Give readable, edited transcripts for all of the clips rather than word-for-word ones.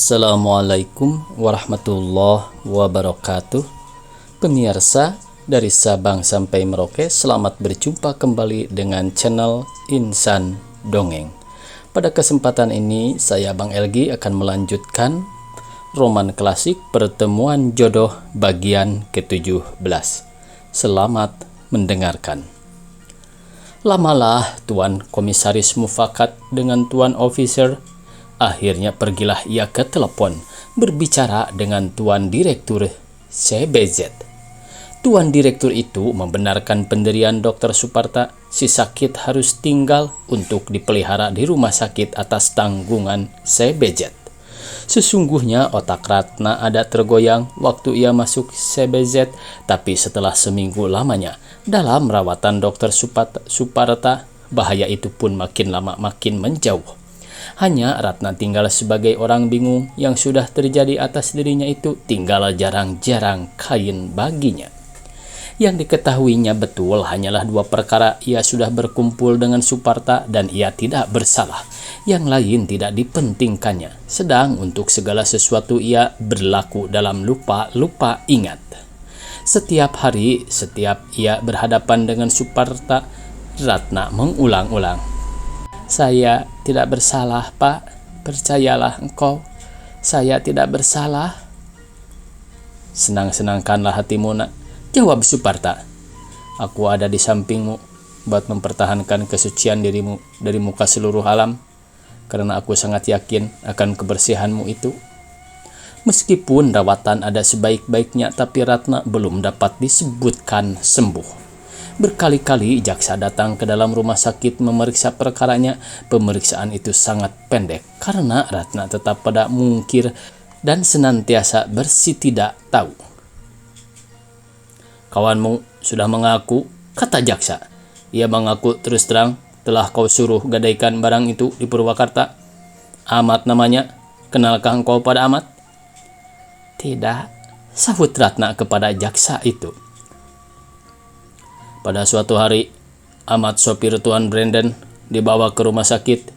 Assalamualaikum warahmatullahi wabarakatuh. Pemirsa dari Sabang sampai Merauke, selamat berjumpa kembali dengan channel Insan Dongeng. Pada kesempatan ini saya Bang Elgi akan melanjutkan roman klasik Pertemuan Jodoh bagian ke-17. Selamat mendengarkan. Lamalah Tuan Komisaris mufakat dengan Tuan Officer. Akhirnya pergilah ia ke telepon berbicara dengan Tuan Direktur CBZ. Tuan Direktur itu membenarkan pendirian Dr. Suparta. Si sakit harus tinggal untuk dipelihara di rumah sakit atas tanggungan CBZ. Sesungguhnya otak Ratna ada tergoyang waktu ia masuk CBZ, tapi setelah seminggu lamanya dalam rawatan Dr. Suparta, bahaya itu pun makin lama makin menjauh. Hanya Ratna tinggal sebagai orang bingung. Yang sudah terjadi atas dirinya itu tinggal jarang-jarang kain baginya. Yang diketahuinya betul hanyalah dua perkara: ia sudah berkumpul dengan Suparta dan ia tidak bersalah. Yang lain tidak dipentingkannya. Sedang untuk segala sesuatu ia berlaku dalam lupa ingat. Setiap hari, setiap ia berhadapan dengan Suparta, Ratna mengulang-ulang, "Saya tidak bersalah, Pak. Percayalah engkau. Saya tidak bersalah." "Senang-senangkanlah hatimu, nak," jawab Suparta. "Aku ada di sampingmu buat mempertahankan kesucian dirimu dari muka seluruh alam, karena aku sangat yakin akan kebersihanmu itu." Meskipun rawatan ada sebaik-baiknya, tapi Ratna belum dapat disebutkan sembuh. Berkali-kali jaksa datang ke dalam rumah sakit memeriksa perkaranya. Pemeriksaan itu sangat pendek karena Ratna tetap pada mungkir dan senantiasa bersitidak tahu. "Kawanmu sudah mengaku," kata jaksa. "Ia mengaku terus terang telah kau suruh gadaikan barang itu di Purwakarta. Ahmad namanya. Kenalkah engkau pada Ahmad?" "Tidak," sahut Ratna kepada jaksa itu. "Pada suatu hari, Ahmad, sopir Tuan Brandon, dibawa ke rumah sakit.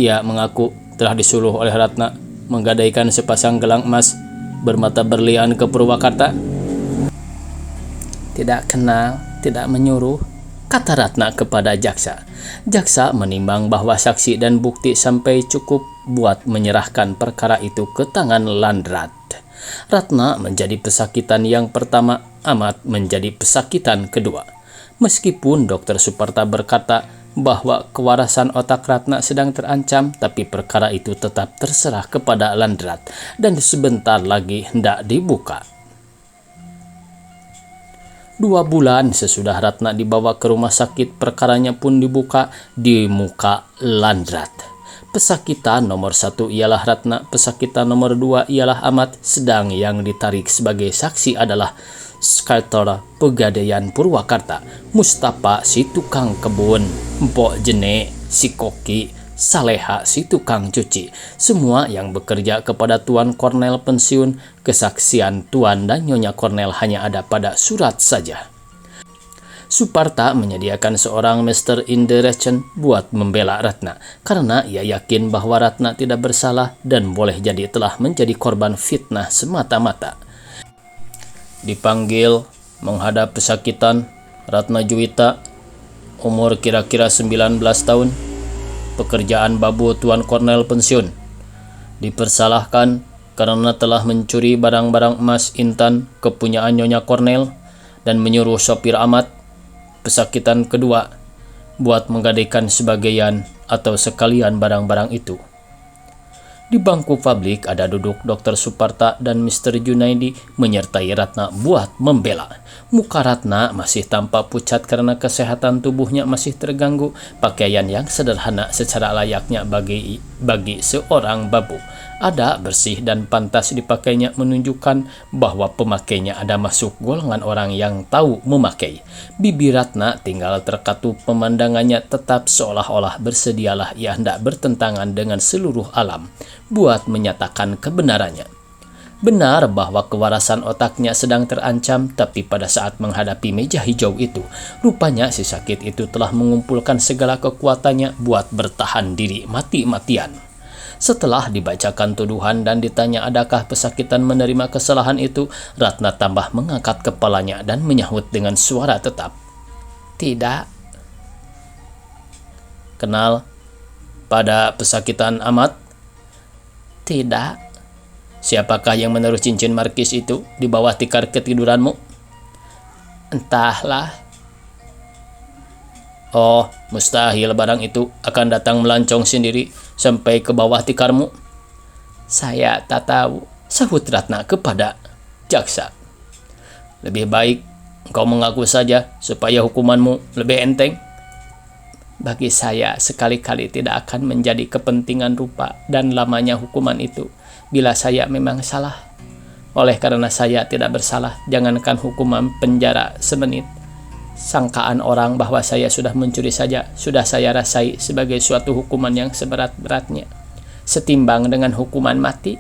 Ia mengaku telah disuruh oleh Ratna menggadaikan sepasang gelang emas bermata berlian ke Purwakarta." "Tidak kenal, tidak menyuruh," kata Ratna kepada jaksa. Jaksa menimbang bahwa saksi dan bukti sampai cukup buat menyerahkan perkara itu ke tangan Landrat. Ratna menjadi pesakitan yang pertama, Ahmad menjadi pesakitan kedua. Meskipun Dr. Suparta berkata bahwa kewarasan otak Ratna sedang terancam, tapi perkara itu tetap terserah kepada Landrat dan sebentar lagi hendak dibuka. 2 bulan sesudah Ratna dibawa ke rumah sakit, perkaranya pun dibuka di muka Landrat. Pesakitan nomor 1 ialah Ratna, pesakitan nomor 2 ialah Ahmad, sedang yang ditarik sebagai saksi adalah Skater Pegadaian Purwakarta, Mustafa si tukang kebun, Mpok Jene si koki, Saleha si tukang cuci, semua yang bekerja kepada Tuan Kornel pensiun. Kesaksian Tuan dan Nyonya Kornel hanya ada pada surat saja. Suparta menyediakan seorang Mr. Indirection buat membela Ratna, karena ia yakin bahwa Ratna tidak bersalah dan boleh jadi telah menjadi korban fitnah semata-mata. Dipanggil menghadap pesakitan Ratna Juwita, umur kira-kira 19 tahun, pekerjaan babu Tuan Kornel pensiun. Dipersalahkan karena telah mencuri barang-barang emas intan kepunyaan Nyonya Kornel dan menyuruh sopir Ahmad, pesakitan kedua, buat menggadaikan sebagian atau sekalian barang-barang itu. Di bangku publik ada duduk Dr. Suparta dan Mr. Junaidi menyertai Ratna buat membela. Muka Ratna masih tampak pucat karena kesehatan tubuhnya masih terganggu. Pakaian yang sederhana secara layaknya bagi seorang babu. Ada bersih dan pantas dipakainya, menunjukkan bahwa pemakainya ada masuk golongan orang yang tahu memakai. Bibir Ratna tinggal terkatup, pemandangannya tetap seolah-olah bersedialah ia hendak bertentangan dengan seluruh alam buat menyatakan kebenarannya. Benar bahwa kewarasan otaknya sedang terancam, tapi pada saat menghadapi meja hijau itu, rupanya si sakit itu telah mengumpulkan segala kekuatannya buat bertahan diri mati-matian. Setelah dibacakan tuduhan dan ditanya adakah pesakitan menerima kesalahan itu, Ratna tambah mengangkat kepalanya dan menyahut dengan suara tetap, "Tidak." "Kenal pada pesakitan Ahmad?" "Tidak." "Siapakah yang menaruh cincin markis itu di bawah tikar ketiduranmu?" "Entahlah." "Oh, mustahil barang itu akan datang melancong sendiri sampai ke bawah tikarmu." "Saya tak tahu," sahut Ratna kepada jaksa. "Lebih baik engkau mengaku saja supaya hukumanmu lebih enteng." "Bagi saya sekali-kali tidak akan menjadi kepentingan rupa dan lamanya hukuman itu bila saya memang salah. Oleh karena saya tidak bersalah, jangankan hukuman penjara semenit, sangkaan orang bahwa saya sudah mencuri saja sudah saya rasai sebagai suatu hukuman yang seberat-beratnya, setimbang dengan hukuman mati."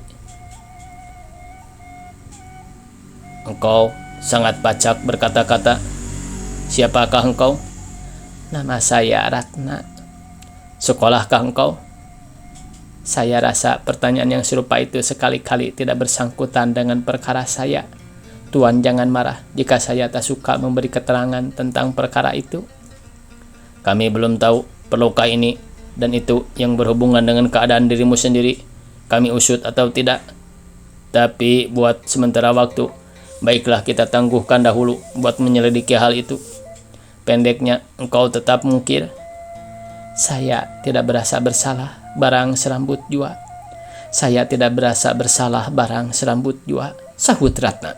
"Engkau sangat pacak berkata-kata. Siapakah engkau?" "Nama saya Ratna." "Sekolahkah engkau?" Saya rasa pertanyaan yang serupa itu sekali-kali tidak bersangkutan dengan perkara saya. Tuan jangan marah jika saya tak suka memberi keterangan tentang perkara itu." "Kami belum tahu perlukah ini dan itu yang berhubungan dengan keadaan dirimu sendiri kami usut atau tidak. Tapi buat sementara waktu, baiklah kita tangguhkan dahulu buat menyelidiki hal itu. Pendeknya, engkau tetap mungkir." "Saya tidak berasa bersalah barang serambut jua." "Saya tidak berasa bersalah barang serambut jua," sahut Ratna.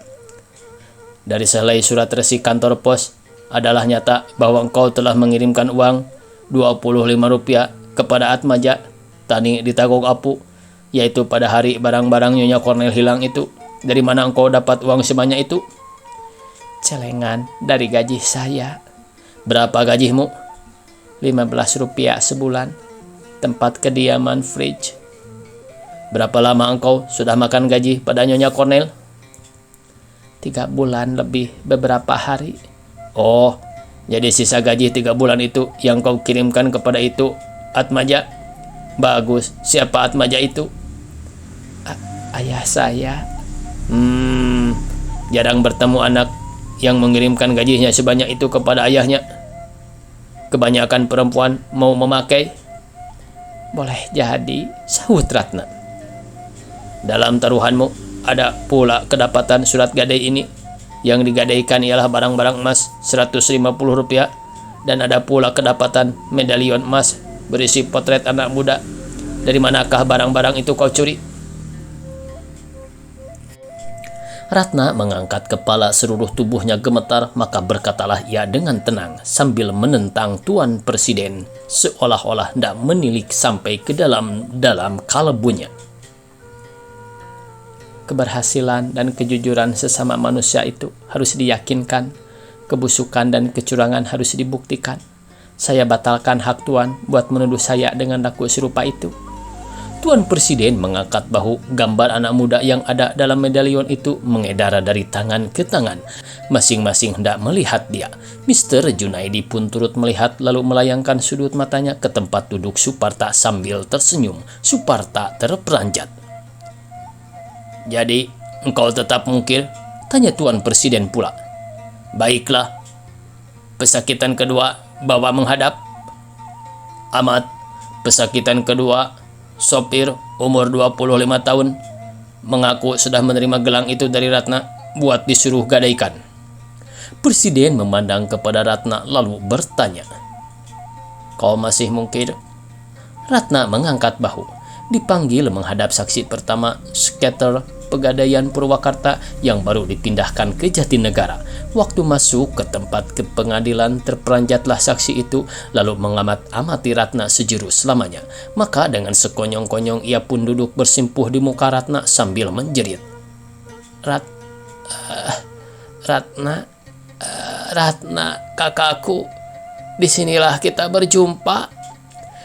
"Dari selai surat resi kantor pos adalah nyata bahwa engkau telah mengirimkan uang Rp25 kepada Atmaja Tani di Tagok Apu, yaitu pada hari barang-barang Nyonya Kornel hilang itu. Dari mana engkau dapat uang sebanyak itu?" "Celengan dari gaji saya." "Berapa gajimu?" Rp15 sebulan. Tempat kediaman fridge." "Berapa lama engkau sudah makan gaji pada Nyonya Kornel?" 3 bulan lebih beberapa hari." "Oh, jadi sisa gaji 3 bulan itu yang kau kirimkan kepada itu Atmaja? Bagus. Siapa Atmaja itu?" Ayah saya." Jarang bertemu anak yang mengirimkan gajinya sebanyak itu kepada ayahnya. Kebanyakan perempuan mau memakai." "Boleh jadi," sahut Ratna. "Dalam taruhanmu ada pula kedapatan surat gadai ini. Yang digadaikan ialah barang-barang emas Rp150 dan ada pula kedapatan medalion emas berisi potret anak muda. Dari manakah barang-barang itu kau curi?" Ratna mengangkat kepala, seluruh tubuhnya gemetar, maka berkatalah ia dengan tenang sambil menentang Tuan Presiden seolah-olah hendak menilik sampai ke dalam kalebunya. "Keberhasilan dan kejujuran sesama manusia itu harus diyakinkan. Kebusukan dan kecurangan harus dibuktikan. Saya batalkan hak Tuan buat menuduh saya dengan laku serupa itu." Tuan Presiden mengangkat bahu. Gambar anak muda yang ada dalam medalion itu mengedara dari tangan ke tangan. Masing-masing hendak melihat dia. Mr. Junaidi pun turut melihat lalu melayangkan sudut matanya ke tempat duduk Suparta sambil tersenyum. Suparta terperanjat. "Jadi, engkau tetap mungkir?" tanya Tuan Presiden pula. "Baiklah. Pesakitan kedua bawa menghadap." "Ahmad, pesakitan kedua, sopir umur 25 tahun, mengaku sudah menerima gelang itu dari Ratna buat disuruh gadaikan." Presiden memandang kepada Ratna lalu bertanya, "Kau masih mungkir?" Ratna mengangkat bahu. Dipanggil menghadap saksi pertama, skater Pegadaian Purwakarta yang baru dipindahkan ke Jatinegara. Waktu masuk ke tempat ke pengadilan, terperanjatlah saksi itu lalu mengamati Ratna sejurus selamanya. Maka dengan sekonyong-konyong ia pun duduk bersimpuh di muka Ratna sambil menjerit, Ratna, kakakku, disinilah kita berjumpa."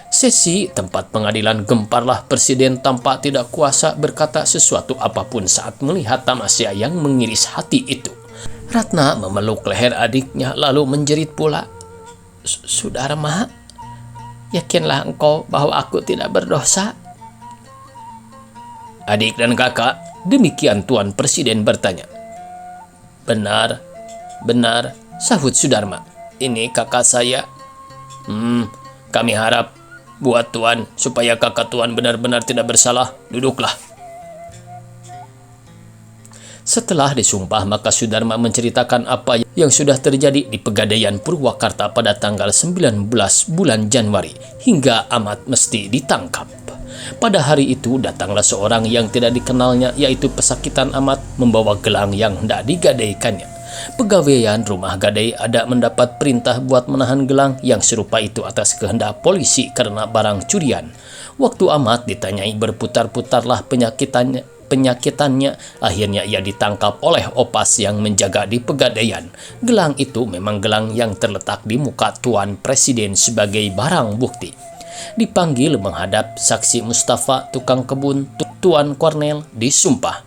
Sesi tempat pengadilan gemparlah. Presiden tampak tidak kuasa berkata sesuatu apapun saat melihat tamasya yang mengiris hati itu. Ratna memeluk leher adiknya lalu menjerit pula, Sudarma, yakinlah engkau bahwa aku tidak berdosa." Adik dan kakak, demikian Tuan Presiden bertanya. Benar, benar, sahut Sudarma. Ini kakak saya. Kami harap buat Tuan supaya kakak Tuan benar-benar tidak bersalah. Duduklah. Setelah disumpah, maka Sudarma menceritakan apa yang sudah terjadi di Pegadaian Purwakarta pada tanggal 19 bulan Januari hingga Ahmad mesti ditangkap. Pada hari itu datanglah seorang yang tidak dikenalnya, yaitu pesakitan Ahmad, membawa gelang yang hendak digadaikannya. Pegawaian rumah gadai ada mendapat perintah buat menahan gelang yang serupa itu atas kehendak polisi karena barang curian. Waktu Ahmad ditanyai berputar-putarlah penyakitannya, akhirnya ia ditangkap oleh Opas yang menjaga di Pegadaian. Gelang itu memang gelang yang terletak di muka Tuan Presiden sebagai barang bukti. Dipanggil menghadap saksi Mustafa, tukang kebun, Tuan Kornel disumpah.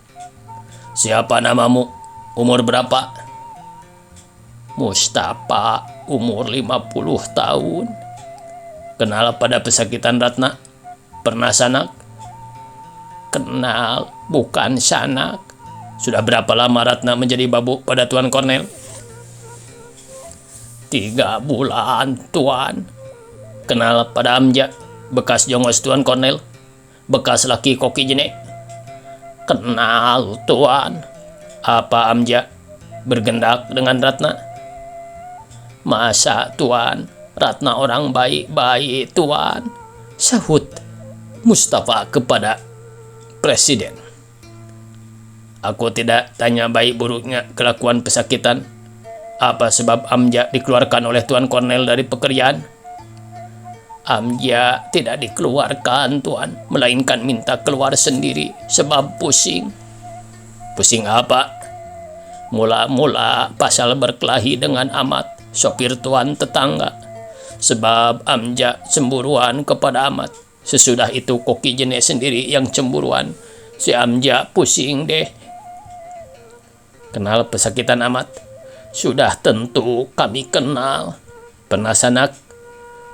Siapa namamu? Umur berapa? Mustafa, umur 50 tahun. Kenal pada pesakitan Ratna? Pernah sanak? Kenal, bukan sanak. Sudah berapa lama Ratna menjadi babu pada Tuan Kornel? 3 bulan, Tuan. Kenal pada Amja, bekas jongos Tuan Kornel, bekas laki koki jene? Kenal, Tuan. Apa Amja bergendak dengan Ratna? Masa, Tuan, Ratna orang baik-baik, Tuan, sahut Mustafa kepada Presiden. Aku tidak tanya baik buruknya kelakuan pesakitan. Apa sebab Amja dikeluarkan oleh Tuan Kornel dari pekerjaan? Amja tidak dikeluarkan, Tuan, melainkan minta keluar sendiri sebab pusing. Pusing apa? Mula-mula pasal berkelahi dengan Ahmad, sopir Tuan tetangga. Sebab Amja cemburuan kepada Ahmad. Sesudah itu koki jenis sendiri yang cemburuan. Si Amja pusing deh. Kenal pesakitan Ahmad? Sudah tentu kami kenal. Pernah sanak?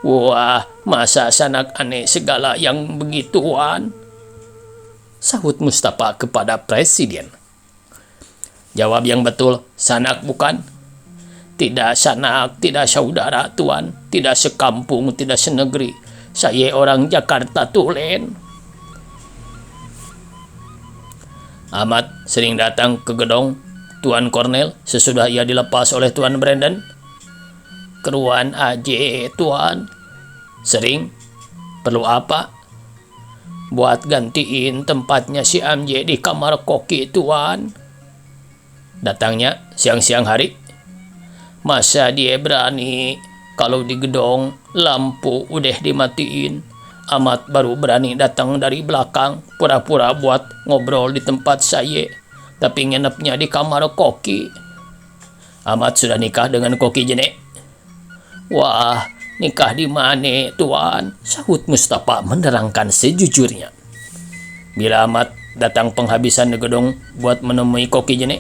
Wah, masa sanak aneh segala yang begituan? Sahut Mustafa kepada Presiden. Jawab yang betul, sanak bukan? Tidak sanak, tidak saudara, Tuan. Tidak sekampung, tidak senegeri. Saya orang Jakarta Tulen. Ahmad sering datang ke gedung Tuan Kornel sesudah ia dilepas oleh Tuan Brandon. Keruan aja, Tuan. Sering? Perlu apa? Buat gantiin tempatnya si Amje di kamar koki, Tuan. Datangnya siang-siang hari? Masa dia berani kalau di gedung lampu udah dimatiin? Ahmad baru berani datang dari belakang, pura-pura buat ngobrol di tempat saya, tapi nginepnya di kamar koki. Ahmad sudah nikah dengan koki jene? Wah, nikah di mana, Tuan? Sahut Mustafa menerangkan sejujurnya. Bila Ahmad datang penghabisan di gedung buat menemui koki jene?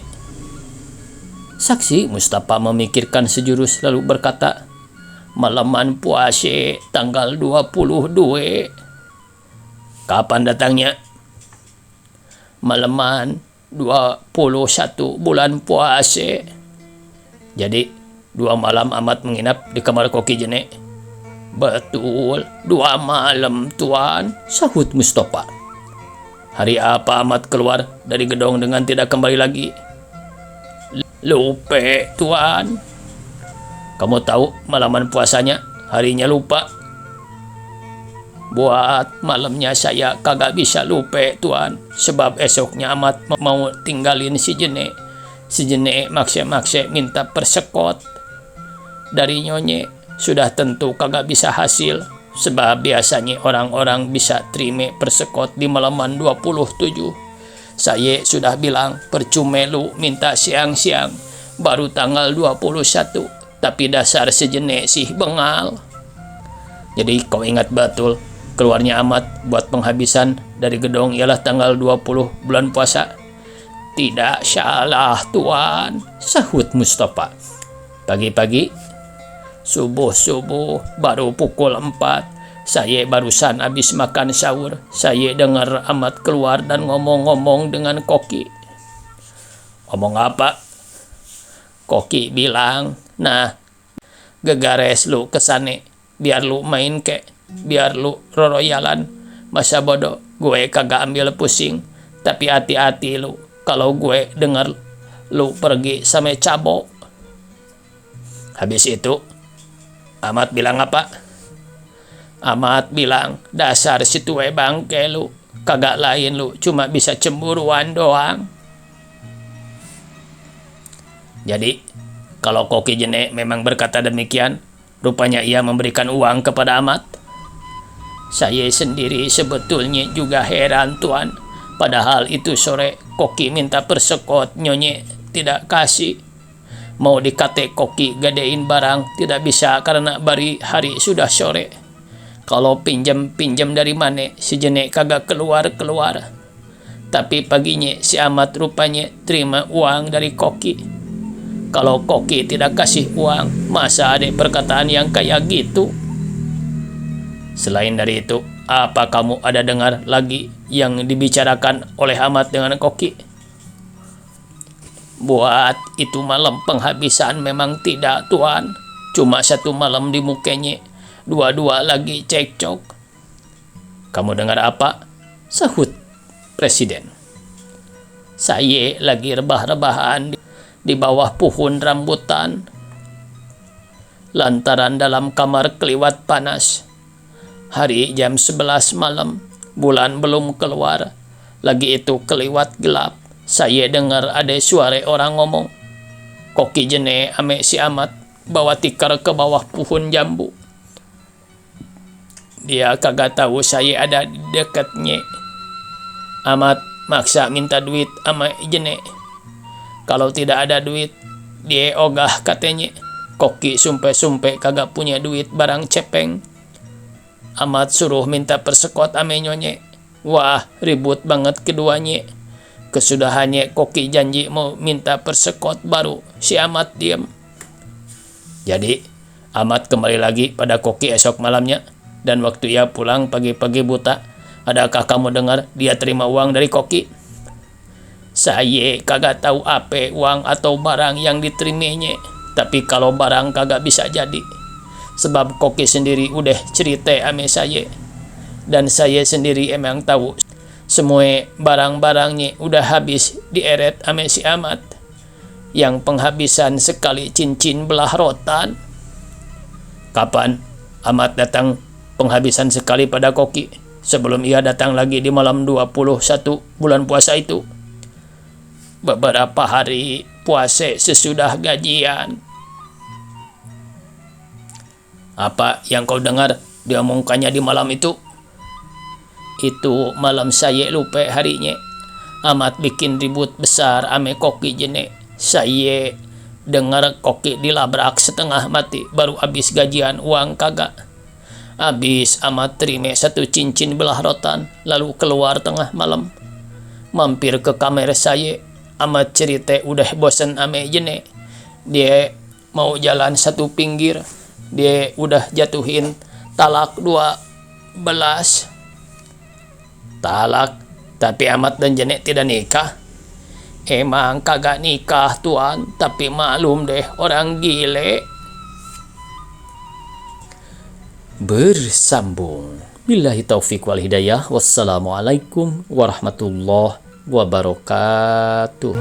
Saksi Mustafa memikirkan sejurus lalu berkata, malaman puase tanggal 22. Kapan datangnya? Malaman 21 bulan puase. Jadi 2 malam Ahmad menginap di kamar koki jene? Betul, 2 malam, Tuan, sahut Mustafa. Hari apa Ahmad keluar dari gedung dengan tidak kembali lagi? Lupa, Tuan. Kamu tahu malaman puasanya, harinya lupa. Buat malamnya saya kagak bisa lupa, Tuan, sebab esoknya Ahmad mau tinggalin si jene. Si jene maksa-maksa minta persekot. Dari nyonye sudah tentu kagak bisa hasil, sebab biasanya orang-orang bisa terima persekot di malaman 27. Saya sudah bilang percuma lu minta siang-siang, baru tanggal 21, tapi dasar sejenek sih bengal. Jadi kau ingat betul, keluarnya Ahmad buat penghabisan dari gedung ialah tanggal 20 bulan puasa? Tidak salah, Tuan, sahut Mustafa. Pagi-pagi, subuh-subuh, baru pukul 4, Saya barusan habis makan sahur. Saya dengar Ahmad keluar dan ngomong-ngomong dengan Koki. Ngomong apa? Koki bilang, nah, gegares lu kesane, biar lu main kek, biar lu roroyalan. Masa bodoh, gue kagak ambil pusing. Tapi hati-hati lu, kalau gue dengar lu pergi sama cabo. Habis itu, Ahmad bilang apa? Ahmad bilang, dasar si tuwe bangke lu, kagak lain lu, cuma bisa cemburuan doang. Jadi, kalau Koki Jene memang berkata demikian, rupanya ia memberikan uang kepada Ahmad. Saya sendiri sebetulnya juga heran tuan. Padahal itu sore Koki minta persekot, Nyonye tidak kasih. Mau dikate Koki gadein barang tidak bisa karena bari hari sudah sore. Kalau pinjam dari mana si Jene kagak keluar. Tapi paginya si Ahmad rupanya terima uang dari Koki. Kalau Koki tidak kasih uang, masa ada perkataan yang kayak gitu? Selain dari itu, apa kamu ada dengar lagi yang dibicarakan oleh Ahmad dengan Koki? Buat itu malam penghabisan memang tidak, tuan. Cuma satu malam di mukanya, dua-dua lagi cekcok. Kamu dengar apa? Sahut Presiden. Saya lagi rebah-rebahan di bawah pohon rambutan. Lantaran dalam kamar keliwat panas. Hari jam 11 malam, bulan belum keluar. Lagi itu keliwat gelap. Saya dengar ada suara orang ngomong. Koki Jene ame si Ahmad bawa tikar ke bawah pohon jambu. Dia kagak tahu saya ada di dekatnya. Ahmad maksa minta duit ame Jene. Kalau tidak ada duit, dia ogah katanya. Koki sumpe-sumpe kagak punya duit barang cepeng. Ahmad suruh minta persekot ame Nyonye. Wah, ribut banget keduanya. Kesudahannya Koki janji mau minta persekot baru. Si Ahmad diam. Jadi, Ahmad kembali lagi pada Koki esok malamnya. Dan waktu ia pulang pagi-pagi buta, adakah kamu dengar dia terima uang dari Koki? Saya kagak tahu apa uang atau barang yang diterimanya. Tapi kalau barang kagak bisa jadi. Sebab Koki sendiri udah cerita ame saya. Dan saya sendiri emang tahu. Semua barang-barangnya udah habis dieret ame si Ahmad. Yang penghabisan sekali cincin belah rotan. Kapan Ahmad datang penghabisan sekali pada Koki? Sebelum ia datang lagi di malam 21 bulan puasa itu. Beberapa hari puasa sesudah gajian. Apa yang kau dengar diomongkannya di malam itu? Itu malam saya lupa harinya. Ahmad bikin ribut besar ame Koki Jene. Saya dengar Koki dilabrak setengah mati baru habis gajian uang kagak. Habis Ahmad terima satu cincin belah rotan lalu keluar tengah malam. Mampir ke kamar saya. Ahmad cerita udah bosan ame Jene. Dia mau jalan satu pinggir. Dia udah jatuhin talak 12. Talak? Tapi Ahmad dan Jene tidak nikah? Emang kagak nikah tuan. Tapi maklum deh orang gile. Bersambung. Billahi taufiq wal hidayah. Wassalamualaikum warahmatullahi wabarakatuh.